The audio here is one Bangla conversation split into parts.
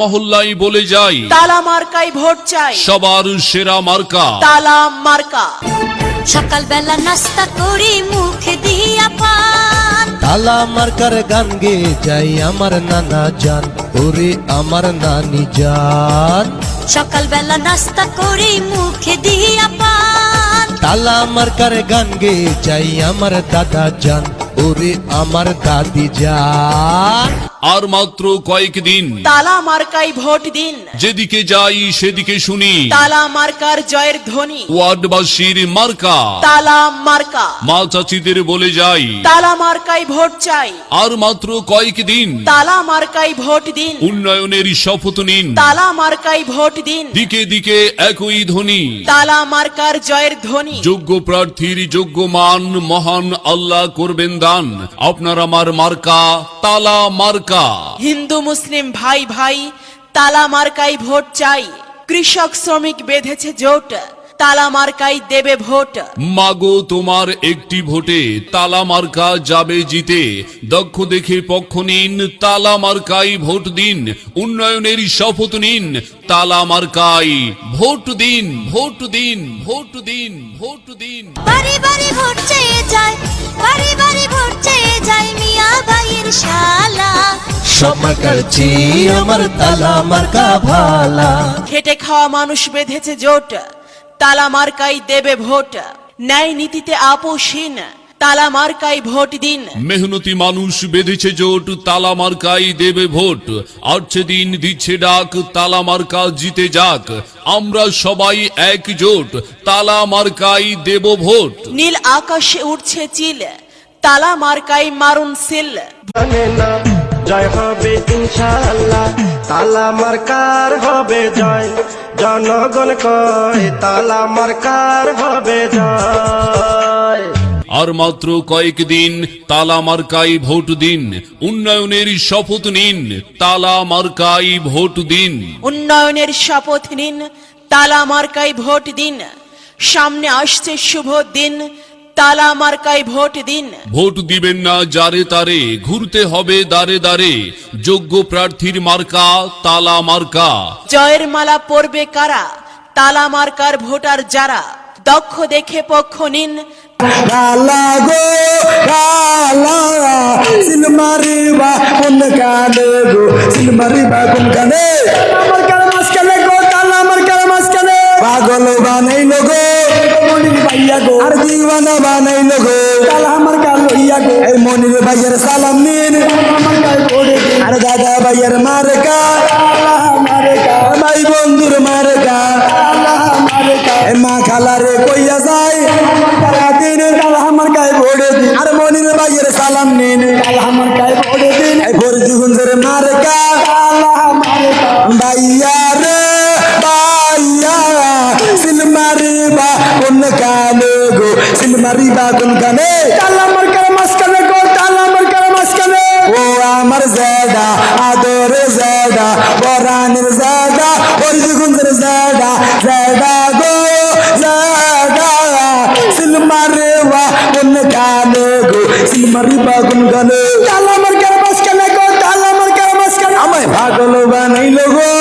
মহল্লায় বলে যাই, তালা মার্কাই ভোট চাই, সবার সেরা মার্কা তালা মার্কা। সকালবেলা নাস্তা করি মুখে দিয়া পান, তালা মার্কার গান গে যাই আমার নানা জান, ওরে আমার নানি জান। সকালবেলা নাস্তা করি মুখে দিয়া পান, তালা মার্কার গান গে যাই আমার দাদা জান, ওরে আমার দাদি জান। আর মাত্র কয়েকদিন, তালা মার্কাই ভোট দিন, যেদিকে যাই সেদিকে শুনি তালা মার্কার জয়ের ধ্বনি, ওয়ার্ডবাসীর মার্কা। তালা মার্কা। মা চাচিদের বলে যাই, তালা মার্কাই ভোট চাই, আর মাত্র কয়েকদিন, তালা মার্কাই ভোট দিন, উন্নয়নের শপথ নিন। তালা মার্কাই ভোট দিন, দিকে দিকে একই ধ্বনি, তালা মার্কার জয়ের ধ্বনি। যোগ্য প্রার্থীর যোগ্য মান মহান আল্লাহ করবেন দান। আপনার আমার মার্কা তালা মার্কা। হিন্দু মুসলিম ভাই ভাই তালা মার্কাই ভোট চাই, কৃষক শ্রমিক বেঁধেছে জোট, তালা মার্কাই দেবে ভোট। মাগো তোমার একটি ভোটে তালা মার্কা যাবে জিতে, দক্ষ দেখে পক্ষ নিন, তালা মার্কাই ভোট দিন। উন্নয়নের শপথ নিন, তালা মার্কাই ভোট দিন, ভোট দিন, ভোট দিন, ভোট দিন। বাড়ি বাড়ি ভোট চেয়ে যায়, বাড়ি বাড়ি ভোট চেয়ে যায় মিয়া ভাইয়ের শালা। সব মার্কার চেয়ে আমার তালা মার্কা ভালা। খেটে খাওয়া মানুষ বেঁধেছে জোট, তালা মার্কাই দেবে ভোট। ন্যায় নীতিতে আপোষহীন, তালা মার্কাই ভোট দিন। মেহনতি মানুষ বেঁধেছে জোট, তালা মার্কাই দেবে ভোট। আসছে দিন দিচ্ছে ডাক, তালা মার্কা জিতে যাক। আমরা সবাই একজোট, তালা মার্কাই দেব ভোট। নীল আকাশে উঠছে চিল, তালা মার্কাই মারুন সিল। জানে না জয় হবে ইনশাআল্লাহ, তালা মার্কার হবে জয়। জনগণ কয় তালা মার্কার হবে জয়। আর মাত্র কয়েকদিন, তালা মার্কাই ভোট দিন। উন্নয়নের শপথ নিন, তালা মার্কাই ভোট দিন। উন্নয়নের শপথ নিন, তালা মার্কাই ভোট দিন। সামনে আসছে শুভ দিন, তালা মার্কাই ভোট দিন। ভোট দিবেন না যারে তারে, ঘুরতে হবে দাঁড়ে দাঁড়ে। যোগ্য প্রার্থীর মার্কা তালা মার্কা। জয়ের মালা পরবে কারা, তালা মার্কার ভোটার যারা, দক্ষ দেখে পক্ষ নিন। কালা গো কালা, সিলমারি বা কোন কানে গো, সিলমারি বা কোন কানে। আমার কার মাঝখানে গো, তালা আমার কার মাঝখানে। পাগল বানাইলো গো মনির ভাইয়া গো, আর দিওয়ানা বানাইলো গো, তালা আমার কার লইয়া গো। এই মনির ভাইয়ের সালাম নিন, আমার কার পড়ে দিন। আর দাদা ভাইয়ের মার্কা তালা মার্কা, ভাই বন্ধুর মার্কা তালা মার্কা। এই মা খালারে কইয়া যায় আমার গায়ে ভোটে দিন। আর মনির ভাইয়ের সালাম নিন, আমার গায়ে ভোটে দিন। এই ফরিদগঞ্জের মার্কা ভাইয়া রে ভাইয়া, সিলমারি বা কোন কানে গো, সিলমারি বা কোন কানে। তালা মার্কার মাঝখানে গো, তালা মার্কার মাঝখানে। ও আমার জায়গা আদরে জায়গা, পরাণের জায়গা, ফরিদগঞ্জের জায়গা জায়গা গো জায়গা। সিলমারি বা কোন কানে গো, সিলমারি বা কোন কানে। তালা মার্কার মাঝখানে গো, তালা মার্কার মাঝখানে। আমায় পাগল বানাইলো গো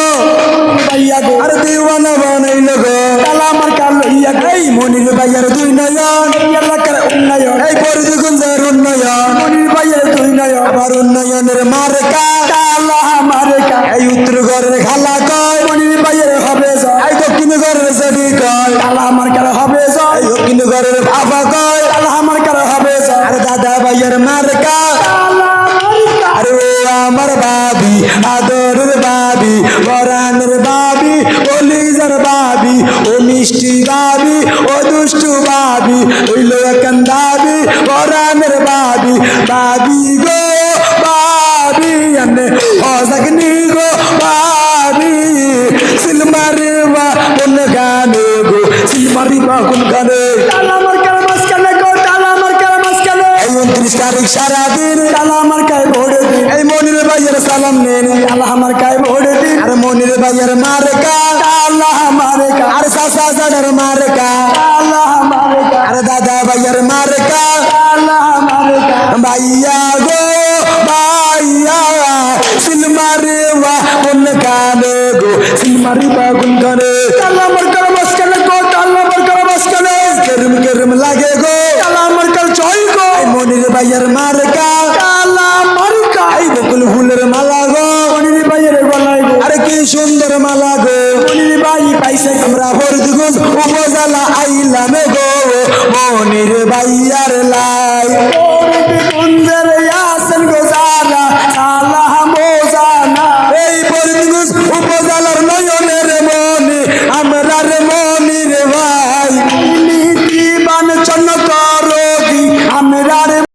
ভাইয়া গো, আর দিওয়ানা বানাইলো গো, তালা মার্কার লইয়া গো। এই মনির ভাইয়ার দুই নয়ন, এলাকার উন্নয়ন, এই ফরিদগঞ্জের উন্নয়ন, মনির ভাইয়ের দুই নয়ন। আমার উন্নয়নের মার্কা তালা মার্কা। এই উত্তর ঘরের খালা কয় মনির ভাইয়ের হবে জয়, এই দক্ষিণ ঘরের সেটি কয় তালা মার্কার হবে জয়, এই দক্ষিণ ঘরের বাবা কয় তালা মার্কার হবে জয়। আর দাদা ভাইয়ের মার্কা তালা মার্কা। আরে ও আমার বাবি আদরের বাবি, পরাণের বাবি, কলিজার বাবি, ও মিষ্টি বাবি, ও দুষ্টু বাবি, হইল একান দাবি, পরাণের বাবি। বাবি গো বাবি আনে অজাগনি গো বাবি, সিলমারি বা কোন গানে গো, সিলমারি বা কোন গানে। তালা মার্কার মাঝখানে গো, তালা মার্কার মাঝখানে। এই 29 তারিখ সারাদিন তালা মার্কায় ভোট দিন। এই মনির ভাইয়ের সালাম নেন, তালা মার্কায় ভোট দিন। আর মনির ভাইয়ের মার্কা তালা মার্কা, আর চাচা চাচার মার্কা তালা মার্কা, আর দাদা ভাইয়ের মার্কা তালা মার্কা। ভাইয়া গো ভাইয়া, সিলমারি বা কোন কানে গো সিলমারি বাগুন কানে তালা মার্কার মাঝখানে গো তালা মার্কার মাঝখানে কেরম কেরম লাগে গো তালা মার্কার জয় গো মনির ভাইয়ের মার্কা তালা মার্কা এই বকুল ফুলের মালা গো মনির ভাইয়ের গলায় গো আরে কি সুন্দর মালা গো মনির ভাই পাইছে আমরা ফরিদগঞ্জ উপজেলা আইলামে গো মনির ভাই